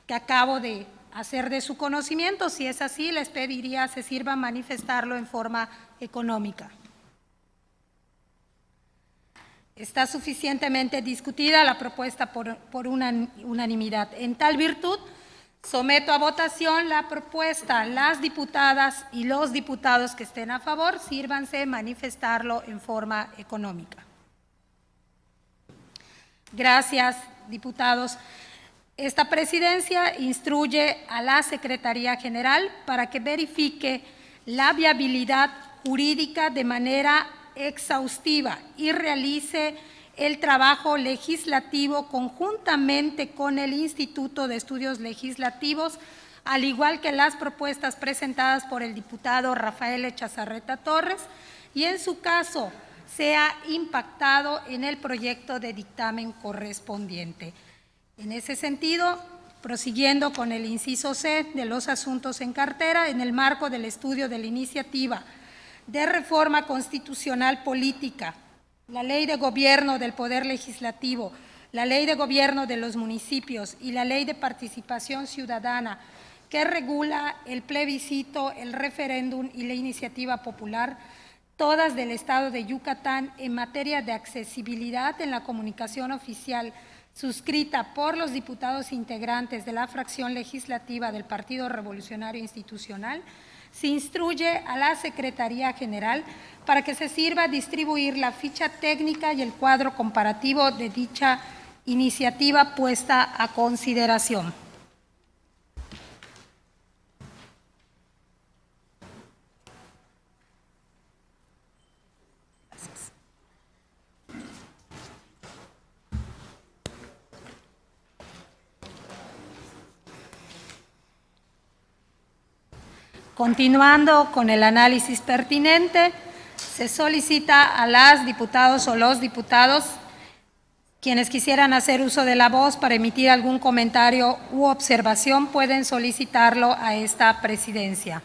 que acabo de hacer de su conocimiento. Si es así, les pediría se sirva manifestarlo en forma económica. Está suficientemente discutida la propuesta por unanimidad. En tal virtud, someto a votación la propuesta. Las diputadas y los diputados que estén a favor, sírvanse manifestarlo en forma económica. Gracias, diputados. Esta presidencia instruye a la Secretaría General para que verifique la viabilidad jurídica de manera exhaustiva y realice el trabajo legislativo conjuntamente con el Instituto de Estudios Legislativos, al igual que las propuestas presentadas por el diputado Rafael Echazarreta Torres, y en su caso sea impactado en el proyecto de dictamen correspondiente. En ese sentido, prosiguiendo con el inciso C de los asuntos en cartera, en el marco del estudio de la iniciativa de reforma constitucional política, la Ley de Gobierno del Poder Legislativo, la Ley de Gobierno de los Municipios y la Ley de Participación Ciudadana, que regula el plebiscito, el referéndum y la iniciativa popular, todas del Estado de Yucatán, en materia de accesibilidad en la comunicación oficial, suscrita por los diputados integrantes de la fracción legislativa del Partido Revolucionario Institucional, se instruye a la Secretaría General para que se sirva a distribuir la ficha técnica y el cuadro comparativo de dicha iniciativa puesta a consideración. Gracias. Continuando con el análisis pertinente, se solicita a las diputadas o los diputados quienes quisieran hacer uso de la voz para emitir algún comentario u observación, pueden solicitarlo a esta presidencia.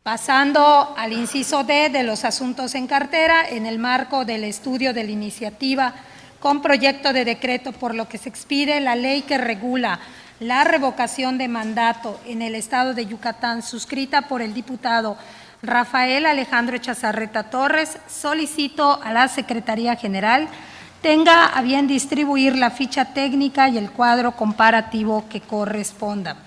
Pasando al inciso D de los asuntos en cartera, en el marco del estudio de la iniciativa con proyecto de decreto por lo que se expide la ley que regula la revocación de mandato en el Estado de Yucatán, suscrita por el diputado Rafael Alejandro Echazarreta Torres, solicito a la Secretaría General tenga a bien distribuir la ficha técnica y el cuadro comparativo que corresponda.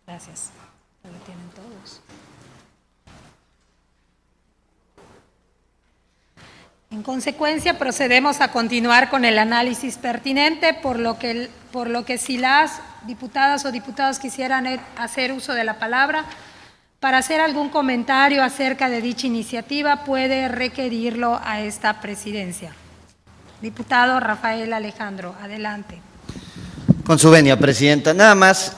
Gracias. Ya lo tienen todos. En consecuencia, procedemos a continuar con el análisis pertinente, por lo que si las diputadas o diputados quisieran hacer uso de la palabra para hacer algún comentario acerca de dicha iniciativa, puede requerirlo a esta presidencia. Diputado Rafael Alejandro, adelante.
Con su venia, presidenta. Nada más,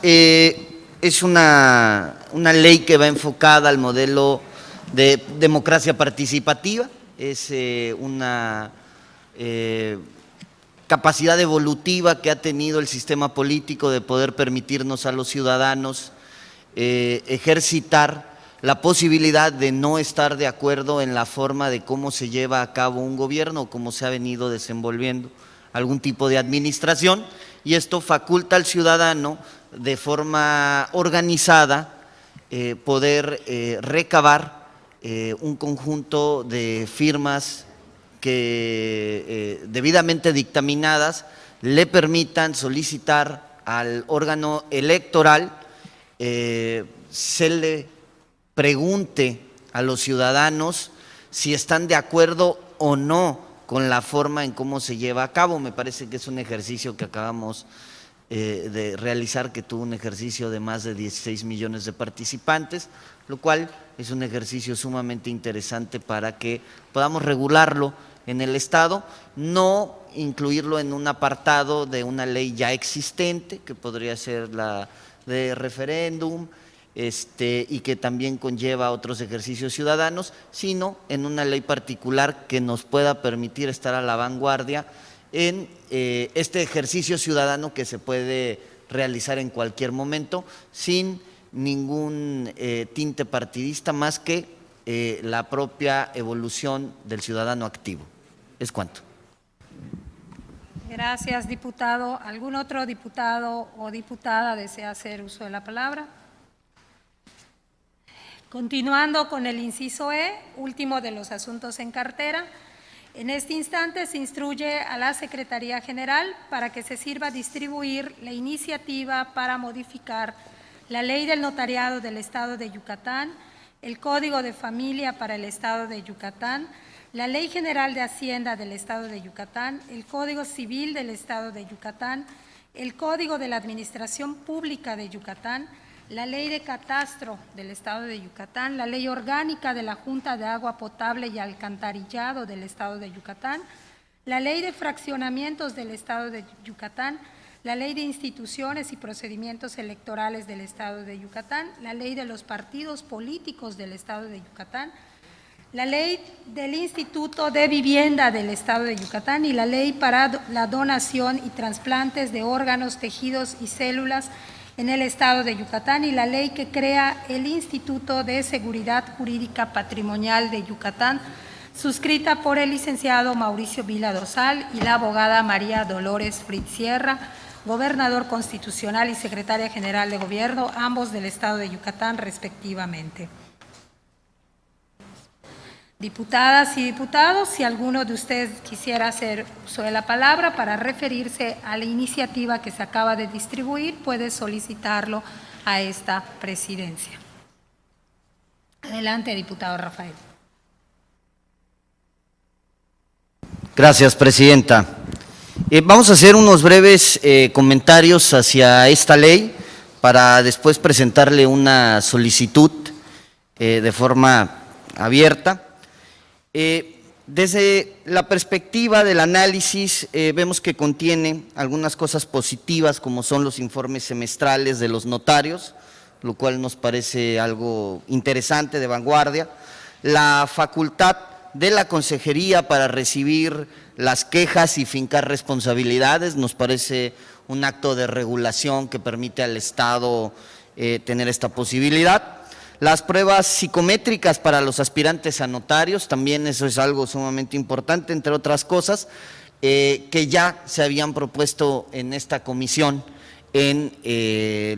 es una ley que va enfocada al modelo de democracia participativa, es una capacidad evolutiva que ha tenido el sistema político de poder permitirnos a los ciudadanos ejercitar la posibilidad de no estar de acuerdo en la forma de cómo se lleva a cabo un gobierno o cómo se ha venido desenvolviendo algún tipo de administración, y esto faculta al ciudadano de forma organizada poder recabar un conjunto de firmas que debidamente dictaminadas le permitan solicitar al órgano electoral, se le pregunte a los ciudadanos si están de acuerdo o no con la forma en cómo se lleva a cabo. Me parece que es un ejercicio que acabamos de realizar, que tuvo un ejercicio de más de 16 millones de participantes, lo cual es un ejercicio sumamente interesante para que podamos regularlo en el Estado, no incluirlo en un apartado de una ley ya existente, que podría ser la de referéndum, y que también conlleva otros ejercicios ciudadanos, sino en una ley particular que nos pueda permitir estar a la vanguardia en este ejercicio ciudadano que se puede realizar en cualquier momento sin ningún tinte partidista, más que la propia evolución del ciudadano activo. Es cuanto.
Gracias, diputado. ¿Algún otro diputado o diputada desea hacer uso de la palabra? Continuando con el inciso E, último de los asuntos en cartera, en este instante se instruye a la Secretaría General para que se sirva a distribuir la iniciativa para modificar la Ley del Notariado del Estado de Yucatán, el Código de Familia para el Estado de Yucatán, la Ley General de Hacienda del Estado de Yucatán, el Código Civil del Estado de Yucatán, el Código de la Administración Pública de Yucatán, la Ley de Catastro del Estado de Yucatán, la Ley Orgánica de la Junta de Agua Potable y Alcantarillado del Estado de Yucatán, la Ley de Fraccionamientos del Estado de Yucatán, la Ley de Instituciones y Procedimientos Electorales del Estado de Yucatán, la Ley de los Partidos Políticos del Estado de Yucatán, la Ley del Instituto de Vivienda del Estado de Yucatán y la Ley para la donación y trasplantes de órganos, tejidos y células en el Estado de Yucatán y la ley que crea el Instituto de Seguridad Jurídica Patrimonial de Yucatán, suscrita por el licenciado Mauricio Vila Dosal y la abogada María Dolores Fritz Sierra, gobernador constitucional y secretaria general de Gobierno, ambos del Estado de Yucatán respectivamente. Diputadas y diputados, si alguno de ustedes quisiera hacer uso de la palabra para referirse a la iniciativa que se acaba de distribuir, puede solicitarlo a esta presidencia. Adelante, diputado Rafael.
Gracias, presidenta. Vamos a hacer unos breves comentarios hacia esta ley para después presentarle una solicitud de forma abierta. Desde la perspectiva del análisis, vemos que contiene algunas cosas positivas, como son los informes semestrales de los notarios, lo cual nos parece algo interesante, de vanguardia, la facultad de la consejería para recibir las quejas y fincar responsabilidades, nos parece un acto de regulación que permite al Estado tener esta posibilidad. Las pruebas psicométricas para los aspirantes a notarios, también eso es algo sumamente importante, entre otras cosas, que ya se habían propuesto en esta comisión en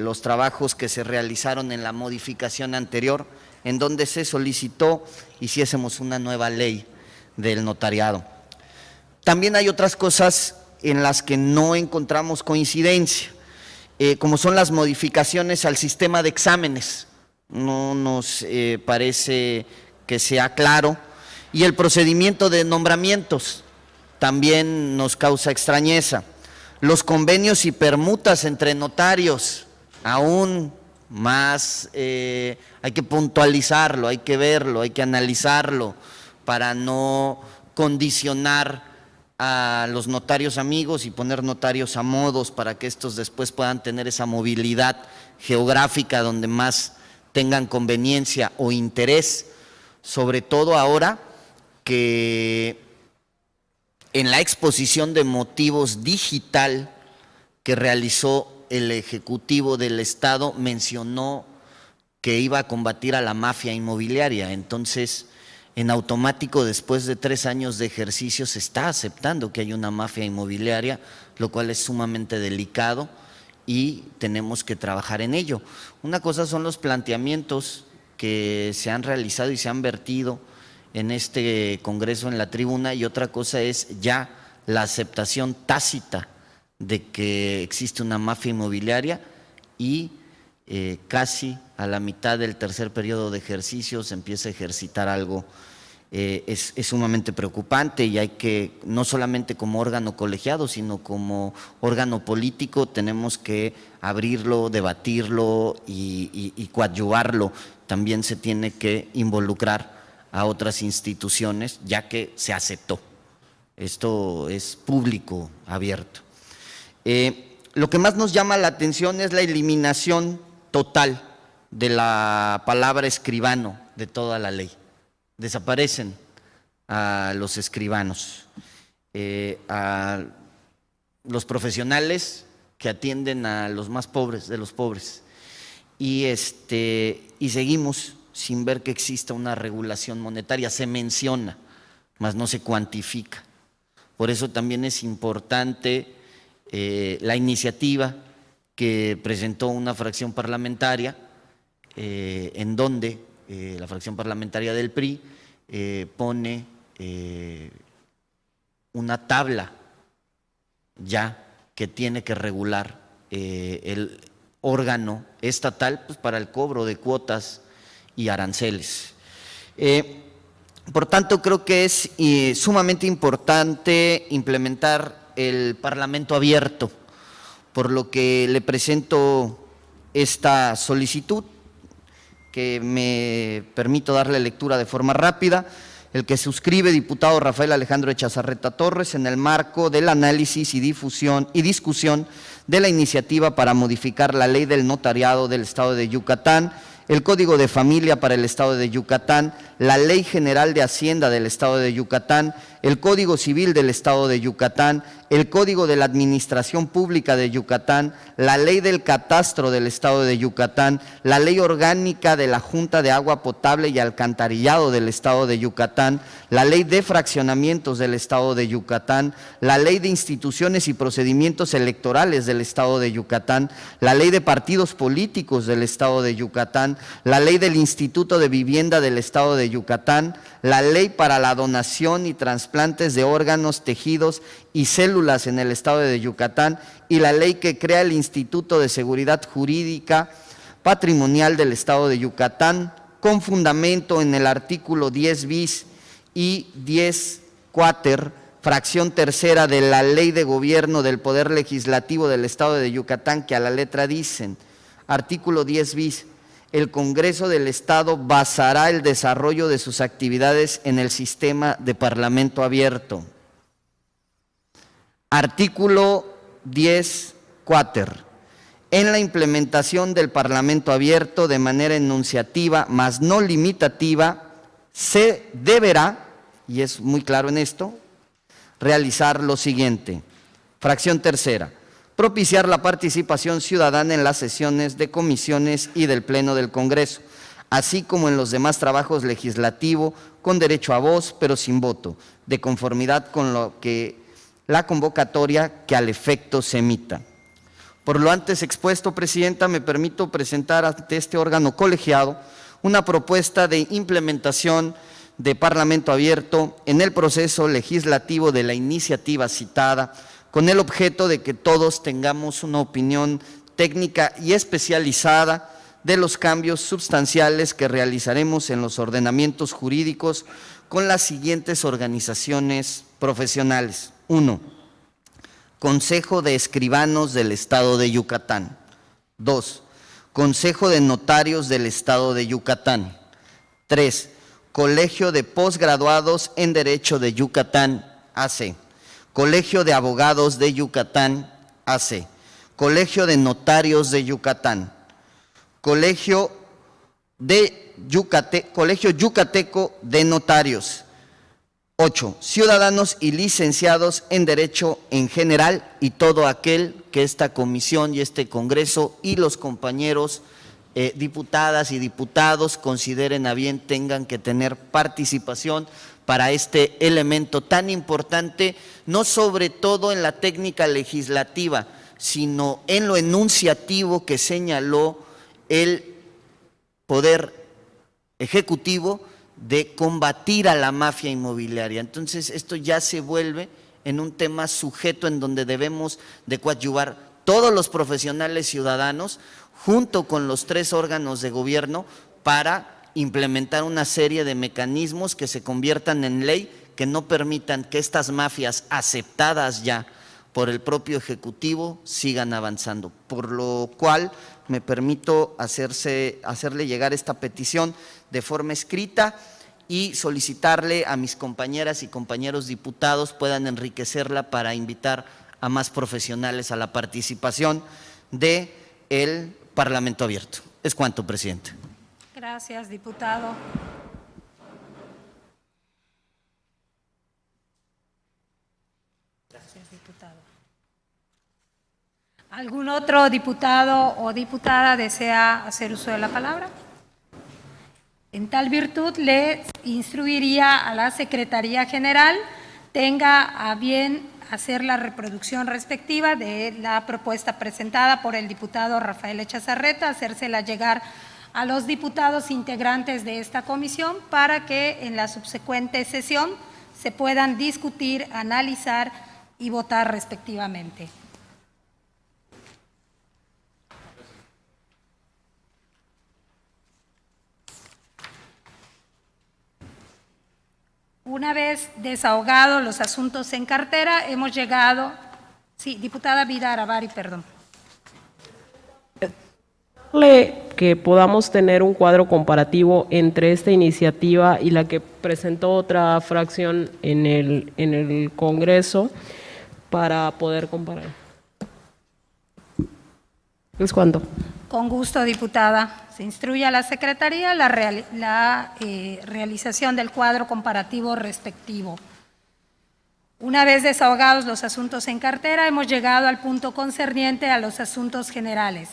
los trabajos que se realizaron en la modificación anterior, en donde se solicitó hiciésemos una nueva ley del notariado. También hay otras cosas en las que no encontramos coincidencia, como son las modificaciones al sistema de exámenes. No nos parece que sea claro, y el procedimiento de nombramientos también nos causa extrañeza. Los convenios y permutas entre notarios, aún más hay que puntualizarlo, hay que verlo, hay que analizarlo para no condicionar a los notarios amigos y poner notarios a modos para que estos después puedan tener esa movilidad geográfica donde más tengan conveniencia o interés, sobre todo ahora que en la exposición de motivos digital que realizó el Ejecutivo del Estado mencionó que iba a combatir a la mafia inmobiliaria. Entonces, en automático, después de 3 años de ejercicio, se está aceptando que hay una mafia inmobiliaria, lo cual es sumamente delicado y tenemos que trabajar en ello. Una cosa son los planteamientos que se han realizado y se han vertido en este Congreso, en la tribuna, y otra cosa es ya la aceptación tácita de que existe una mafia inmobiliaria y casi a la mitad del tercer periodo de ejercicio se empieza a ejercitar algo. Es sumamente preocupante y hay que, no solamente como órgano colegiado, sino como órgano político, tenemos que abrirlo, debatirlo y coadyuvarlo. También se tiene que involucrar a otras instituciones, ya que se aceptó. Esto es público, abierto. Lo que más nos llama la atención es la eliminación total de la palabra escribano de toda la ley. Desaparecen a los escribanos, a los profesionales que atienden a los más pobres de los pobres. Y seguimos sin ver que exista una regulación monetaria. Se menciona, mas no se cuantifica. Por eso también es importante la iniciativa que presentó una fracción parlamentaria, en donde la fracción parlamentaria del PRI pone una tabla ya que tiene que regular el órgano estatal, pues, para el cobro de cuotas y aranceles. Por tanto, creo que es sumamente importante implementar el Parlamento abierto, por lo que le presento esta solicitud, que me permito darle lectura de forma rápida. El que suscribe, diputado Rafael Alejandro Echazarreta Torres, en el marco del análisis y discusión de la iniciativa para modificar la ley del notariado del Estado de Yucatán, el Código de Familia para el Estado de Yucatán, la Ley General de Hacienda del Estado de Yucatán, el Código Civil del Estado de Yucatán, el Código de la Administración Pública de Yucatán, la Ley del Catastro del Estado de Yucatán, la Ley Orgánica de la Junta de Agua Potable y Alcantarillado del Estado de Yucatán, la Ley de Fraccionamientos del Estado de Yucatán, la Ley de Instituciones y Procedimientos Electorales del Estado de Yucatán, la Ley de Partidos Políticos del Estado de Yucatán, la Ley del Instituto de Vivienda del Estado de Yucatán, la Ley para la Donación y Trasplantes de Órganos, Tejidos y Células en el Estado de Yucatán y la ley que crea el Instituto de Seguridad Jurídica Patrimonial del Estado de Yucatán, con fundamento en el artículo 10 bis y 10 cuater, fracción tercera de la Ley de Gobierno del Poder Legislativo del Estado de Yucatán, que a la letra dicen, artículo 10 bis, el Congreso del Estado basará el desarrollo de sus actividades en el sistema de Parlamento abierto. Artículo 10 cuater. En la implementación del Parlamento abierto de manera enunciativa, mas no limitativa, se deberá, y es muy claro en esto, realizar lo siguiente. Fracción tercera. Propiciar la participación ciudadana en las sesiones de comisiones y del Pleno del Congreso, así como en los demás trabajos legislativos con derecho a voz, pero sin voto, de conformidad con lo que la convocatoria que al efecto se emita. Por lo antes expuesto, Presidenta, me permito presentar ante este órgano colegiado una propuesta de implementación de Parlamento abierto en el proceso legislativo de la iniciativa citada, con el objeto de que todos tengamos una opinión técnica y especializada de los cambios sustanciales que realizaremos en los ordenamientos jurídicos con las siguientes organizaciones profesionales. 1. Consejo de Escribanos del Estado de Yucatán. 2. Consejo de Notarios del Estado de Yucatán. 3. Colegio de Posgraduados en Derecho de Yucatán, AC. Colegio de Abogados de Yucatán, AC, Colegio de Notarios de Yucatán, Colegio Yucateco de Notarios. 8. Ciudadanos y licenciados en Derecho en general y todo aquel que esta comisión y este Congreso y los compañeros diputadas y diputados consideren a bien tengan que tener participación para este elemento tan importante, no sobre todo en la técnica legislativa, sino en lo enunciativo que señaló el Poder Ejecutivo de combatir a la mafia inmobiliaria. Entonces, esto ya se vuelve en un tema sujeto en donde debemos de coadyuvar todos los profesionales ciudadanos junto con los 3 órganos de gobierno para implementar una serie de mecanismos que se conviertan en ley, que no permitan que estas mafias aceptadas ya por el propio Ejecutivo sigan avanzando. Por lo cual me permito hacerle llegar esta petición de forma escrita y solicitarle a mis compañeras y compañeros diputados puedan enriquecerla para invitar a más profesionales a la participación del Parlamento abierto. Es cuanto, presidente.
Gracias, diputado. Gracias, diputado. ¿Algún otro diputado o diputada desea hacer uso de la palabra? En tal virtud, le instruiría a la Secretaría General tenga a bien hacer la reproducción respectiva de la propuesta presentada por el diputado Rafael Echazarreta, hacérsela llegar a los diputados integrantes de esta comisión para que en la subsecuente sesión se puedan discutir, analizar y votar respectivamente. Una vez desahogados los asuntos en cartera, hemos llegado… Sí, diputada Vida Aravari, perdón.
Que podamos tener un cuadro comparativo entre esta iniciativa y la que presentó otra fracción en el Congreso para poder comparar. ¿Es cuánto?
Con gusto, diputada. Se instruye a la Secretaría la realización del cuadro comparativo respectivo. Una vez desahogados los asuntos en cartera, hemos llegado al punto concerniente a los asuntos generales.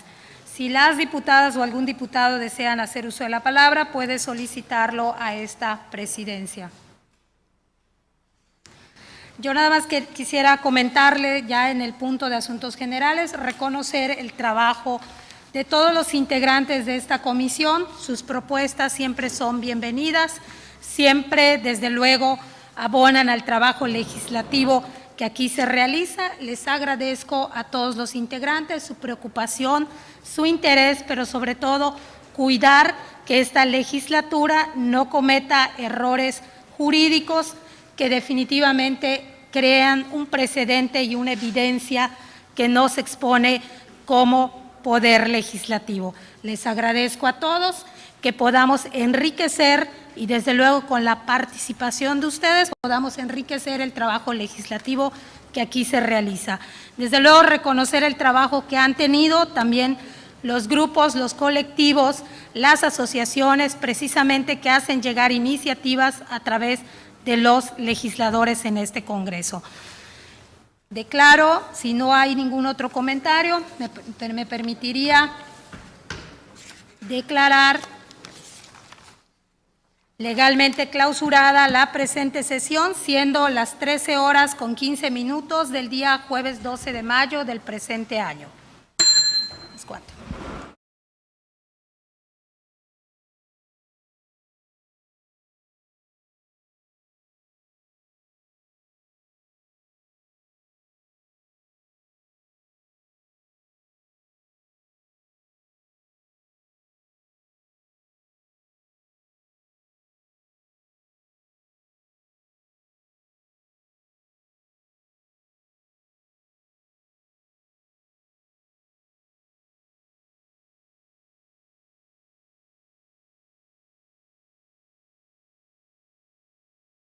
Si las diputadas o algún diputado desean hacer uso de la palabra, puede solicitarlo a esta presidencia. Yo nada más que quisiera comentarle ya en el punto de asuntos generales, reconocer el trabajo de todos los integrantes de esta comisión. Sus propuestas siempre son bienvenidas, siempre desde luego abonan al trabajo legislativo que aquí se realiza. Les agradezco a todos los integrantes su preocupación, su interés, pero sobre todo cuidar que esta legislatura no cometa errores jurídicos que definitivamente crean un precedente y una evidencia que no se expone como poder legislativo. Les agradezco a todos que podamos enriquecer y desde luego con la participación de ustedes podamos enriquecer el trabajo legislativo que aquí se realiza. Desde luego reconocer el trabajo que han tenido también los grupos, los colectivos, las asociaciones precisamente que hacen llegar iniciativas a través de los legisladores en este Congreso. Declaro, si no hay ningún otro comentario, me permitiría declarar legalmente clausurada la presente sesión, siendo las 13:15 del día jueves 12 de mayo del presente año. Es cuanto.